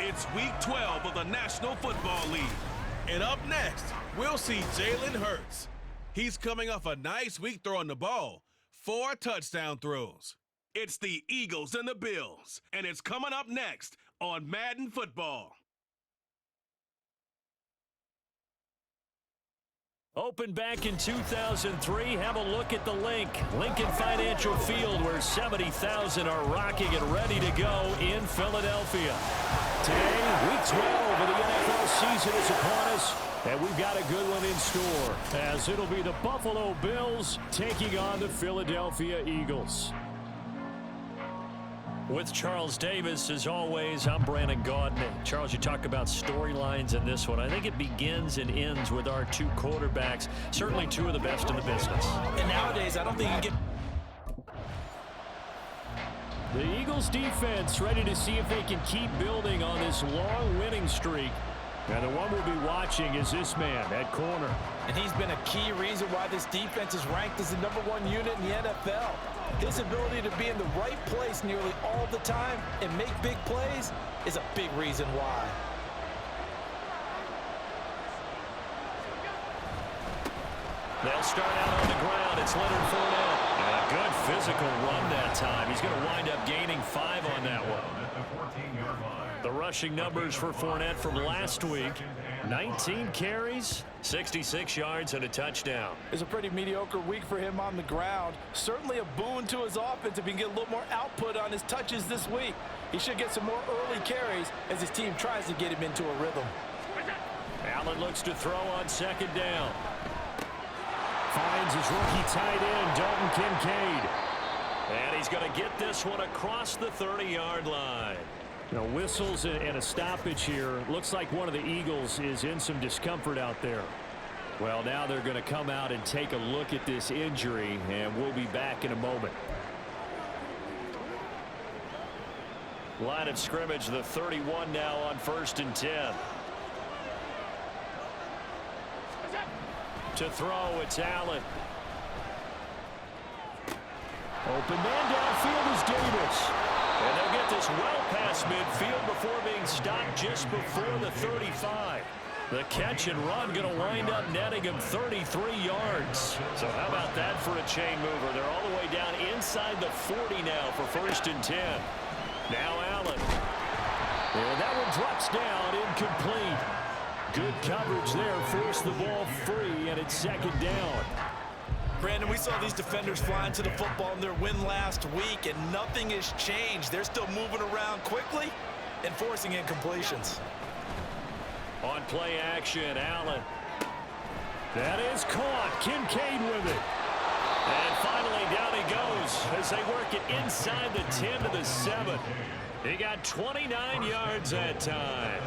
It's Week 12 of the National Football League. And up next, we'll see Jalen Hurts. He's coming off a nice week throwing the ball. 4 touchdown throws. It's the Eagles and the Bills, and it's coming up next on Madden Football. Opened back in 2003, have a look at the Lincoln Financial Field, where 70,000 are rocking and ready to go in Philadelphia. Today, Week 12 of the NFL season is upon us, and we've got a good one in store, as it'll be the Buffalo Bills taking on the Philadelphia Eagles. With Charles Davis, as always, I'm Brandon Gaudin. Charles, you talk about storylines in this one. I think it begins and ends with our 2 quarterbacks, certainly 2 of the best in the business. And nowadays, I don't think you can get... The Eagles defense ready to see if they can keep building on this long winning streak. And the one we'll be watching is this man at corner. And he's been a key reason why this defense is ranked as the #1 unit in the NFL. His ability to be in the right place nearly all the time and make big plays is a big reason why. They'll start out on the ground. It's Leonard Fournette. And a good physical run that time. He's going to wind up gaining 5 on that one. The rushing numbers for Fournette from last week: 19 carries, 66 yards, and a touchdown. It's a pretty mediocre week for him on the ground. Certainly a boon to his offense if he can get a little more output on his touches this week. He should get some more early carries as his team tries to get him into a rhythm. Allen looks to throw on 2nd down. Finds his rookie tight end, Dalton Kincaid. And he's going to get this one across the 30-yard line. You know, whistles and a stoppage here. Looks like one of the Eagles is in some discomfort out there. Well, now they're going to come out and take a look at this injury, and we'll be back in a moment. Line of scrimmage, the 31 now on 1st and 10. To throw, it's Allen. Open man downfield is Davis. And they'll get this well past midfield before being stopped just before the 35. The catch and run going to wind up netting him 33 yards. So how about that for a chain mover? They're all the way down inside the 40 now for 1st and 10. Now Allen. And that one drops down, incomplete. Good coverage there, forced the ball free, and it's 2nd down. Brandon, we saw these defenders flying to the football in their win last week, and nothing has changed. They're still moving around quickly and forcing incompletions. On play action, Allen. That is caught. Kincaid with it. And finally, down he goes as they work it inside the 10 to the 7. He got 29 yards that time.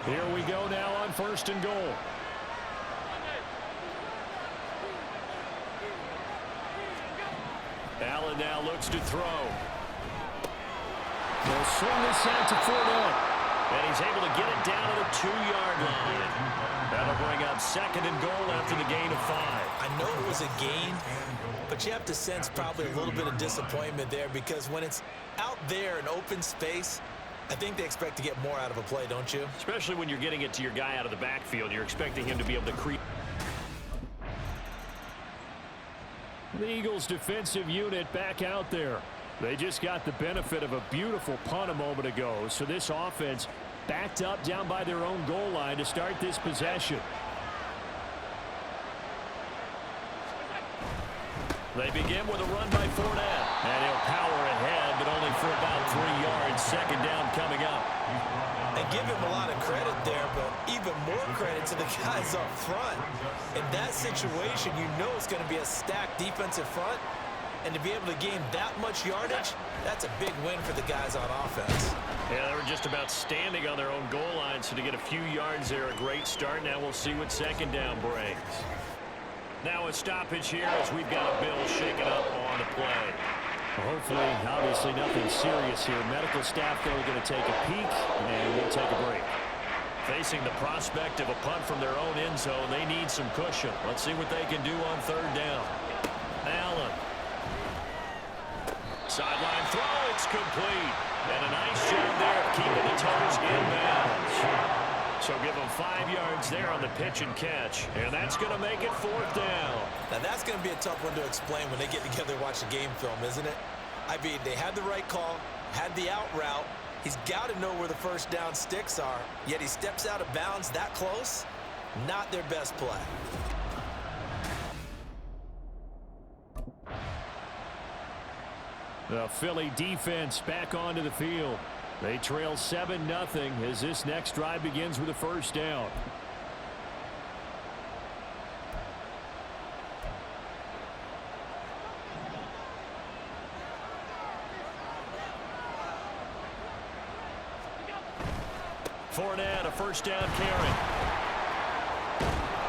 Here we go now on 1st and goal. Allen now looks to throw. They'll swing this out to Fournette. And he's able to get it down to the 2-yard line. That'll bring up 2nd and goal after the gain of 5. I know it was a gain, but you have to sense probably a little bit of disappointment there, because when it's out there in open space, I think they expect to get more out of a play, don't you? Especially when you're getting it to your guy out of the backfield. You're expecting him to be able to create. The Eagles defensive unit back out there. They just got the benefit of a beautiful punt a moment ago. So this offense backed up down by their own goal line to start this possession. They begin with a run by Fournette. And he'll power ahead, but only for about 3 yards. 2nd down coming up. And give him a lot of credit there, but even more credit to the guys up front. In that situation, you know it's going to be a stacked defensive front. And to be able to gain that much yardage, that's a big win for the guys on offense. Yeah, they were just about standing on their own goal line, so to get a few yards there, a great start. Now we'll see what 2nd down brings. Now a stoppage here as we've got a Bill shaking up on the play. Well, hopefully, obviously nothing serious here. Medical staff, though, are going to take a peek, and we'll take a break. Facing the prospect of a punt from their own end zone, they need some cushion. Let's see what they can do on 3rd down. Allen. Sideline throw, it's complete. And a nice job there of keeping the toes in bounds. So give them 5 yards there on the pitch and catch. And that's going to make it 4th down. Now that's going to be a tough one to explain when they get together and watch the game film, isn't it? I mean, they had the right call, had the out route. He's got to know where the first down sticks are, yet he steps out of bounds that close. Not their best play. The Philly defense back onto the field. They trail 7-0 as this next drive begins with a first down. Fournette, a first down carry.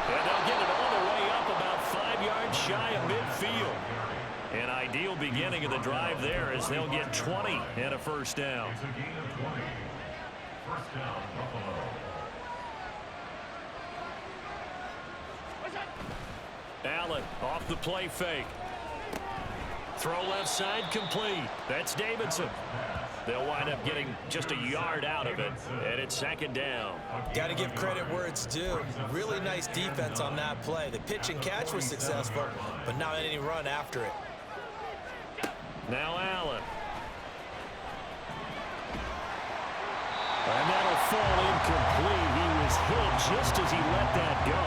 And they'll get it all the way up about 5 yards shy of midfield. An ideal beginning of the drive there as they'll get 20 and a first down. Allen off the play fake. Throw left side complete. That's Davidson. They'll wind up getting just a yard out of it, and it's 2nd down. Got to give credit where it's due. Really nice defense on that play. The pitch and catch was successful, but not any run after it. Now Allen. And that'll fall incomplete. He was hit just as he let that go.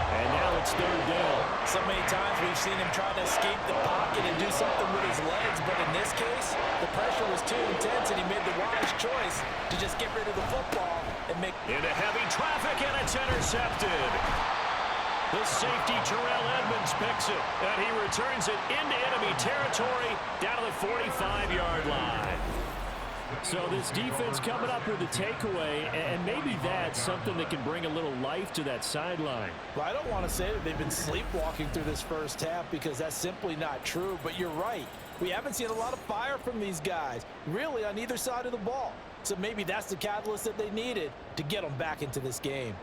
And now it's 3rd down. So many times we've seen him try to escape the pocket and do something with his legs, but in this case, the pressure was too intense and he made the wise choice to just get rid of the football and make... Into heavy traffic, and it's intercepted. The safety, Terrell Edmonds, picks it, and he returns it into enemy territory down to the 45-yard line. So this defense coming up with a takeaway, and maybe that's something that can bring a little life to that sideline. Well, I don't want to say that they've been sleepwalking through this first half because that's simply not true, but you're right. We haven't seen a lot of fire from these guys, really on either side of the ball. So maybe that's the catalyst that they needed to get them back into this game.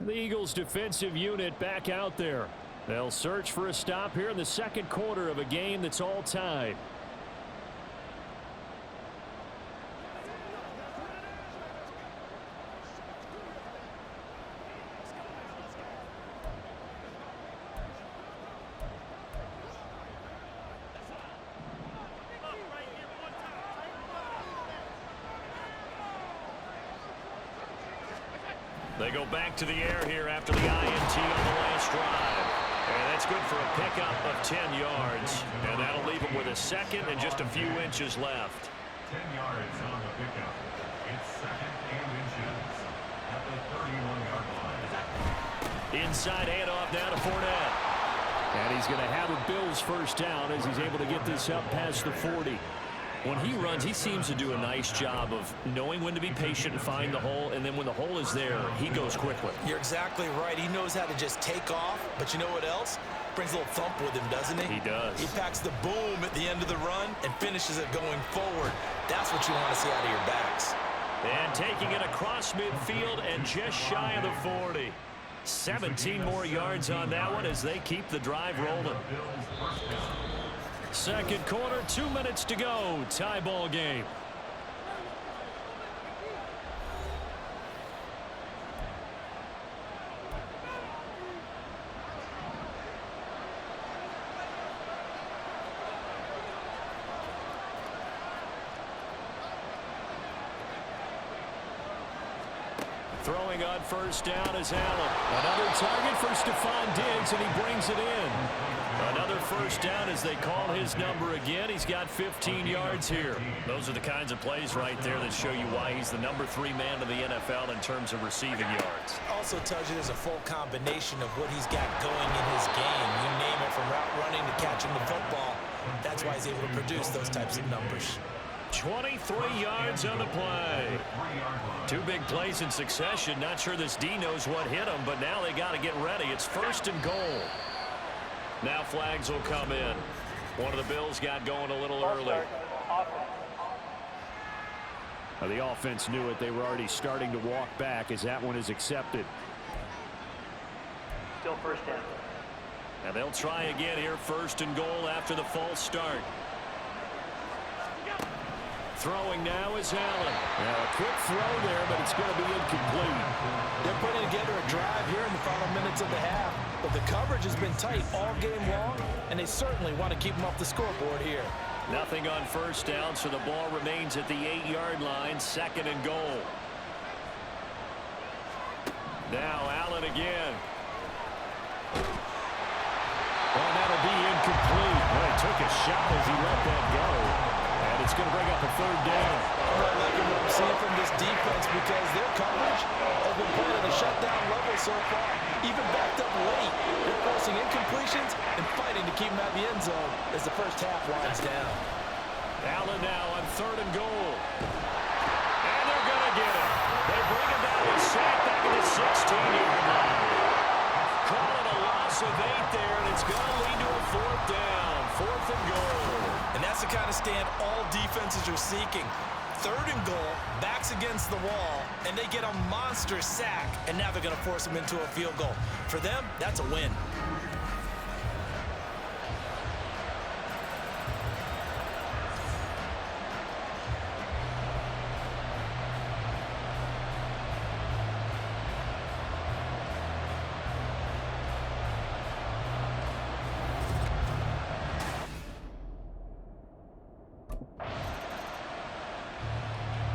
The Eagles defensive unit back out there. They'll search for a stop here in the 2nd quarter of a game that's all tied. They go back to the air here after the INT on the last drive. And that's good for a pickup of 10 yards. And that'll leave them with a 2nd and just a few inches left. 10 yards on the pickup. It's 2nd and inches at the 31-yard line. Inside handoff now to Fournette. And he's going to have a Bills first down as he's able to get this up past the 40. When he runs, he seems to do a nice job of knowing when to be patient and find the hole, and then when the hole is there, he goes quickly. You're exactly right. He knows how to just take off, but you know what else? Brings a little thump with him, doesn't he? He does. He packs the boom at the end of the run and finishes it going forward. That's what you want to see out of your backs. And taking it across midfield and just shy of the 40. 17 more yards on that one as they keep the drive rolling. 2nd quarter, 2 minutes to go. Tie ball game. Throwing on first down is Allen. Another target for Stephon Diggs, and he brings it in. Another first down as they call his number again. He's got 15 yards here. Those are the kinds of plays right there that show you why he's the number 3 man in the NFL in terms of receiving yards. Also tells you there's a full combination of what he's got going in his game. You name it, from route running to catching the football. That's why he's able to produce those types of numbers. 23 yards on the play. 2 big plays in succession. Not sure this D knows what hit him, but now they got to get ready. It's 1st and goal. Now flags will come in. One of the Bills got going a little early. Well, the offense knew it. They were already starting to walk back as that one is accepted. Still first down. And they'll try again here, first and goal after the false start. Throwing now is Allen. A quick throw there, but it's going to be incomplete. They're putting together a drive here in the final minutes of the half, but the coverage has been tight all game long, and they certainly want to keep them off the scoreboard here. Nothing on first down, so the ball remains at the 8-yard line, second and goal. Now Allen again. Oh, that'll be incomplete. Well, he took a shot as he let that go. And it's going to bring up a third down. I'm not liking what I'm seeing from this defense because their coverage has been playing at a shutdown level so far. Even backed up late, they're forcing incompletions and fighting to keep them out of the end zone as the first half winds down. Allen now on third and goal. And they're going to get him. They bring him down with sack back at the 16-yard line. Call it a loss of 8 there, and it's going to lead to a fourth down. Fourth and goal. And that's the kind of stand all defenses are seeking. Third and goal, backs against the wall, and they get a monster sack, and now they're going to force them into a field goal. For them, that's a win.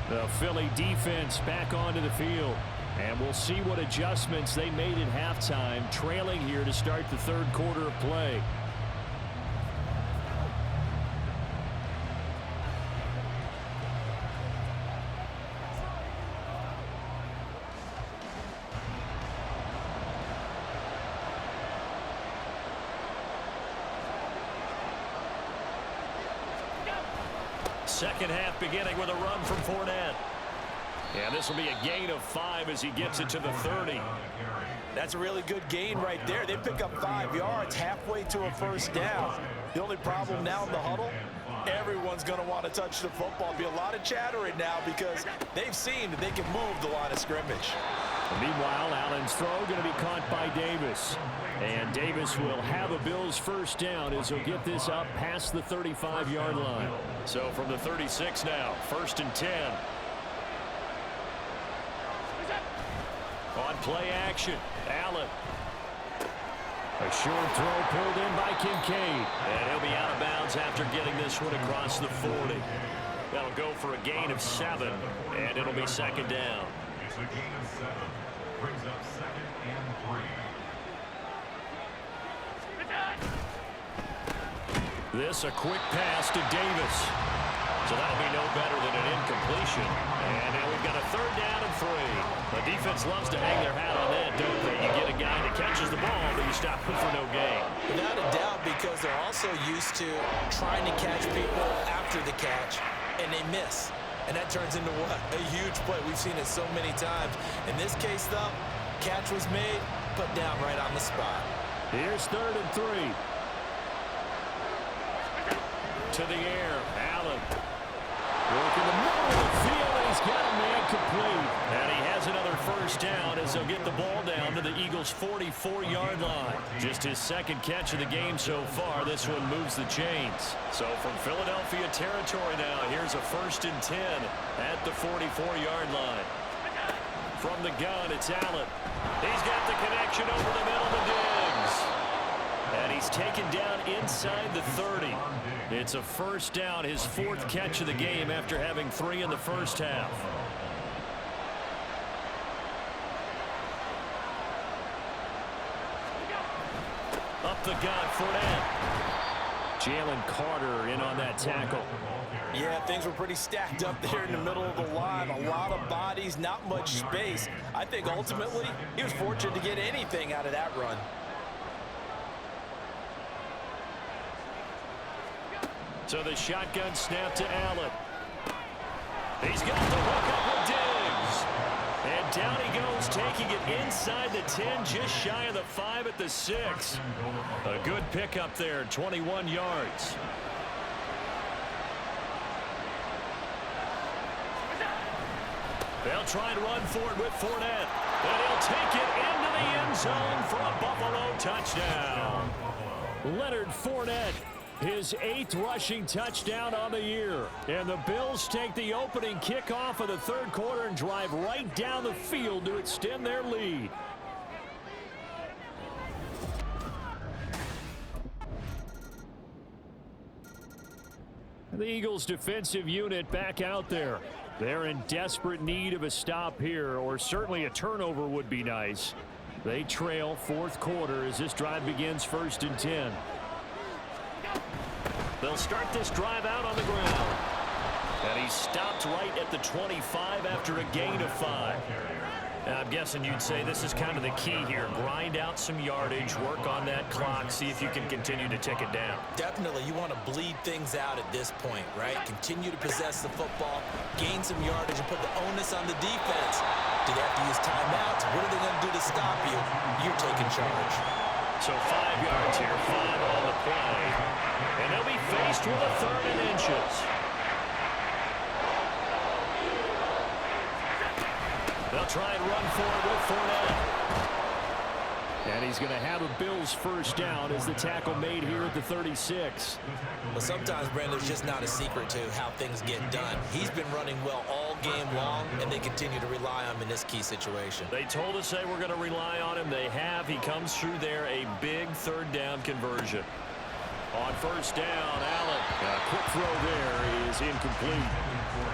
The Philly defense back onto the field. And we'll see what adjustments they made at halftime, trailing here to start the third quarter of play. Second half beginning with a run from Fournette. And this will be a gain of 5 as he gets it to the 30. That's a really good gain right there. They pick up 5 yards halfway to a first down. The only problem now in the huddle, everyone's going to want to touch the football. There'll be a lot of chattering now because they've seen that they can move the line of scrimmage. Meanwhile, Allen's throw going to be caught by Davis. And Davis will have a Bills first down as he'll get this up past the 35-yard line. So from the 36 now, first and 10. On play action, Allen. A short throw pulled in by Kincaid. And he'll be out of bounds after getting this one across the 40. That'll go for a gain of 7, and it'll be second down. It's a gain of 7. Brings up second and 3. This a quick pass to Davis. So that'll be no better than an incompletion. And now we've got a third down and 3. The defense loves to hang their hat on that, don't they? You get a guy that catches the ball, but you stop him for no gain. Without a doubt, because they're also used to trying to catch people after the catch, and they miss. And that turns into what? A huge play. We've seen it so many times. In this case, though, catch was made, put down right on the spot. Here's third and 3. To the air, Allen. Working the middle of the field, and he's got a man complete. And he has another first down as they'll get the ball down to the Eagles' 44-yard line. Just his second catch of the game so far. This one moves the chains. So from Philadelphia territory now, here's a first and 10 at the 44-yard line. From the gun, it's Allen. He's got the connection over the middle to Diggs. And he's taken down inside the 30. It's a first down, his 4th catch of the game after having 3 in the first half. Up the gut, Fournette. Jalen Carter in on that tackle. Yeah, things were pretty stacked up there in the middle of the line. A lot of bodies, not much space. I think ultimately he was fortunate to get anything out of that run. So the shotgun snap to Allen. He's got the hook up with Diggs. And down he goes, taking it inside the 10, just shy of the 5 at the 6. A good pickup there, 21 yards. They'll try and run for it with Fournette. And he'll take it into the end zone for a Buffalo touchdown. Leonard Fournette, his 8th rushing touchdown on the year. And the Bills take the opening kickoff of the third quarter and drive right down the field to extend their lead. The Eagles defensive unit back out there. They're in desperate need of a stop here, or certainly a turnover would be nice. They trail fourth quarter as this drive begins 1st and 10. They'll start this drive out on the ground. And he stopped right at the 25 after a gain of 5. I'm guessing you'd say this is kind of the key here. Grind out some yardage, work on that clock, see if you can continue to tick it down. Definitely, you want to bleed things out at this point, right? Continue to possess the football, gain some yardage, and put the onus on the defense. Do they have to use timeouts? What are they going to do to stop you? You're taking charge. So 5 yards here, 5 on the play. And they'll be faced with a 3rd and inches. They'll try and run for it with Fournette. And he's going to have a Bills first down as the tackle made here at the 36. Well, sometimes, Brandon, there's just not a secret to how things get done. He's been running well all game long, and they continue to rely on him in this key situation. They told us they were going to rely on him. They have. He comes through there, a big 3rd down conversion. On 1st down, Allen. A quick throw there is incomplete.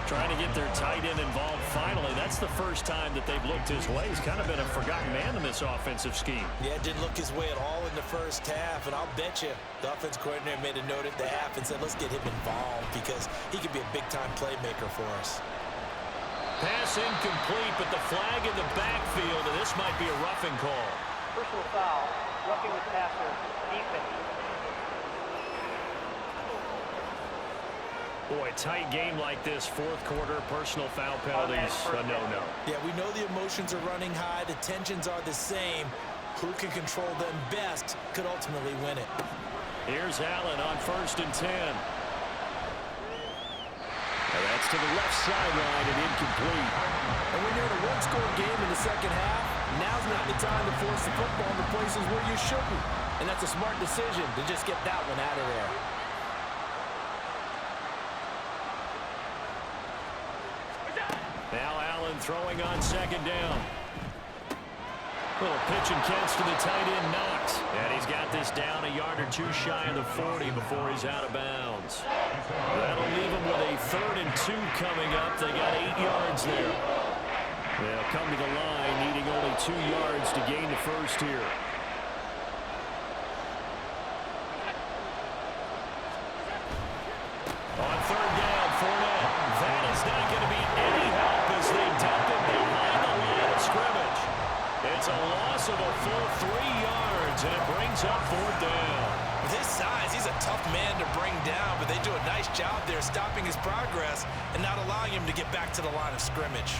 Trying to get their tight end involved finally. That's the first time that they've looked his way. He's kind of been a forgotten man in this offensive scheme. Yeah, didn't look his way at all in the first half, and I'll bet you the offense coordinator made a note at the half and said, let's get him involved because he could be a big-time playmaker for us. Pass incomplete, but the flag in the backfield, and this might be a roughing call. Personal foul, roughing the passer, defense. Boy, tight game like this, fourth quarter, personal foul penalties, a no-no. Yeah, we know the emotions are running high, the tensions are the same. Who can control them best could ultimately win it. Here's Allen on 1st and 10. And that's to the left sideline and incomplete. And when you're in a one-score game in the second half, now's not the time to force the football into places where you shouldn't. And that's a smart decision to just get that one out of there. Now Allen throwing on 2nd down. Little pitch and catch to the tight end, Knox. And he's got this down a yard or 2 shy of the 40 before he's out of bounds. That'll leave him with a 3rd and 2 coming up. They got 8 yards there. They'll come to the line, needing only 2 yards to gain the first here. On 3rd down, Fournette. That is not going to be any help as they dump it behind the line of scrimmage. It's a loss of a full 3 yards, and it brings up 4th down. With his size, he's a tough man to bring down, but they do a nice job there stopping his progress and not allowing him to get back to the line of scrimmage.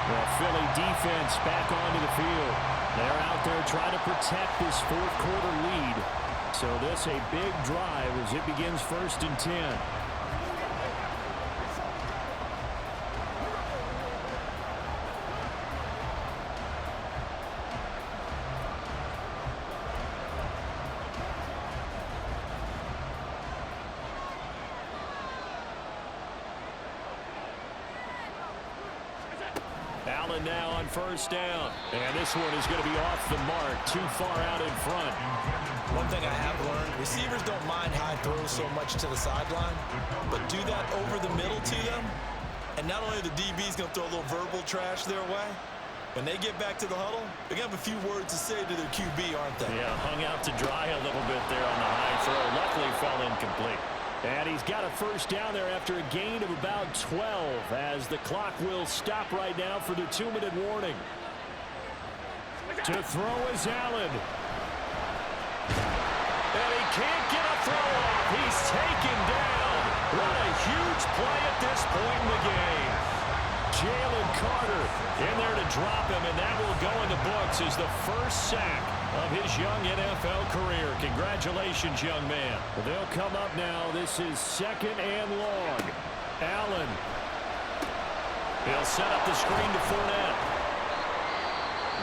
The Philly defense back onto the field. They're out there trying to protect this fourth quarter lead. So this a big drive as it begins 1st and 10. Allen now on 1st down. And this one is going to be off the mark, too far out in front. One thing I have learned, receivers don't mind high throws so much to the sideline, but do that over the middle to them, and not only are the DBs going to throw a little verbal trash their way, when they get back to the huddle, they're going to have a few words to say to their QB, aren't they? Yeah, hung out to dry a little bit there on the high throw. Luckily fell incomplete. And he's got a first down there after a gain of about 12 as the clock will stop right now for the 2-minute warning. To throw is Allen. And he can't get a throw off. He's taken down. What a huge play at this point in the game. Jalen Carter in there to drop him, and that will go in the books as the first sack of his young NFL career. Congratulations, young man. They'll come up now. This is 2nd and long. Allen. He'll set up the screen to Fournette.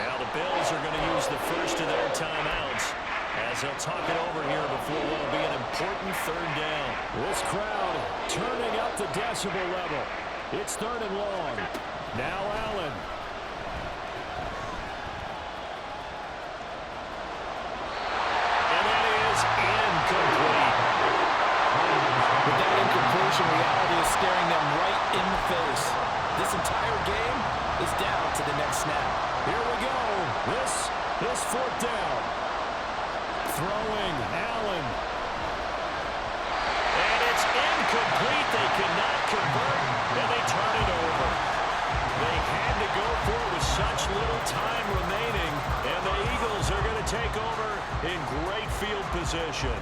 Now the Bills are going to use the first of their timeouts as they'll talk it over here before what will be an important 3rd down. This crowd turning up the decibel level. It's 3rd and long. Now Allen. And that is incomplete. With that incompletion, reality is staring them right in the face. This entire game is down to the next snap. Here we go. This is 4th down. Throwing, Allen. And it's incomplete. They could not convert, and they turn it over. They had to go for it with such little time remaining, and the Eagles are going to take over in great field position.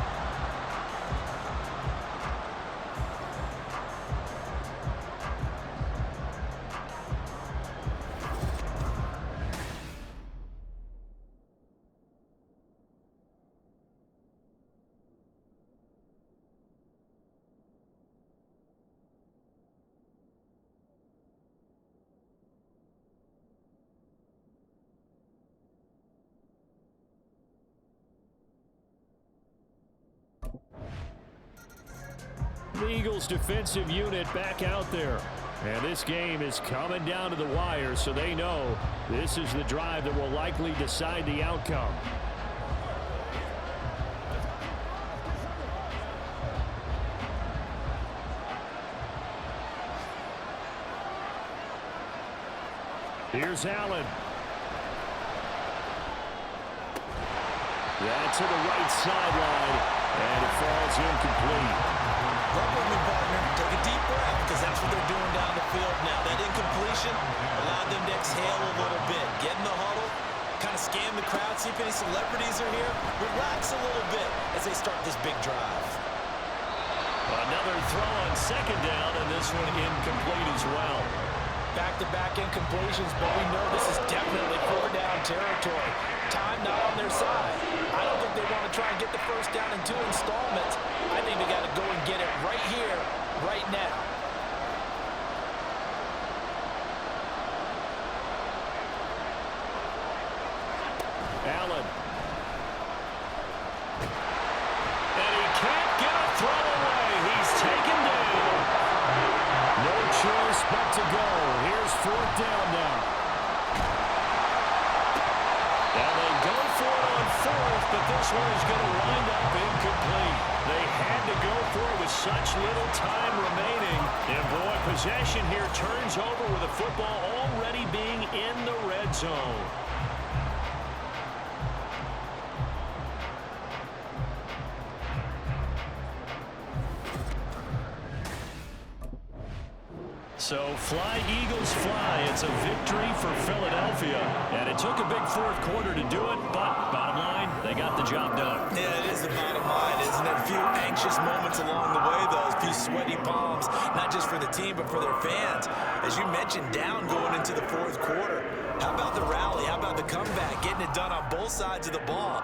The Eagles defensive unit back out there. And this game is coming down to the wire, so they know this is the drive that will likely decide the outcome. Here's Allen. Yeah, to the right sideline, and it falls incomplete. Run with me, partner. Take a deep breath, because that's what they're doing down the field now. That incompletion allowed them to exhale a little bit. Get in the huddle, kind of scan the crowd, see if any celebrities are here. Relax a little bit as they start this big drive. Another throw on 2nd down, and this one incomplete as well. Back-to-back incompletions, but we know this is definitely 4-down territory. Time not on their side. I don't think they want to try and get the first down in 2 installments. I think they got to go and get it right here, right now. Allen. And he can't get a throw away. He's taken down. No choice but to go. Here's 4th down now. And they go for it on 4th, but this one is going to wind up incomplete. They had to go for it with such little time remaining. And boy, possession here turns over with the football already being in the red zone. So fly, Eagles, fly. It's a victory for Philadelphia. And it took a big 4th quarter to do it, but bottom line, they got the job done. Yeah, it is the bottom line, isn't it? A few anxious moments along the way, though. A few sweaty palms, not just for the team, but for their fans. As you mentioned, down going into the 4th quarter. How about the rally? How about the comeback? Getting it done on both sides of the ball.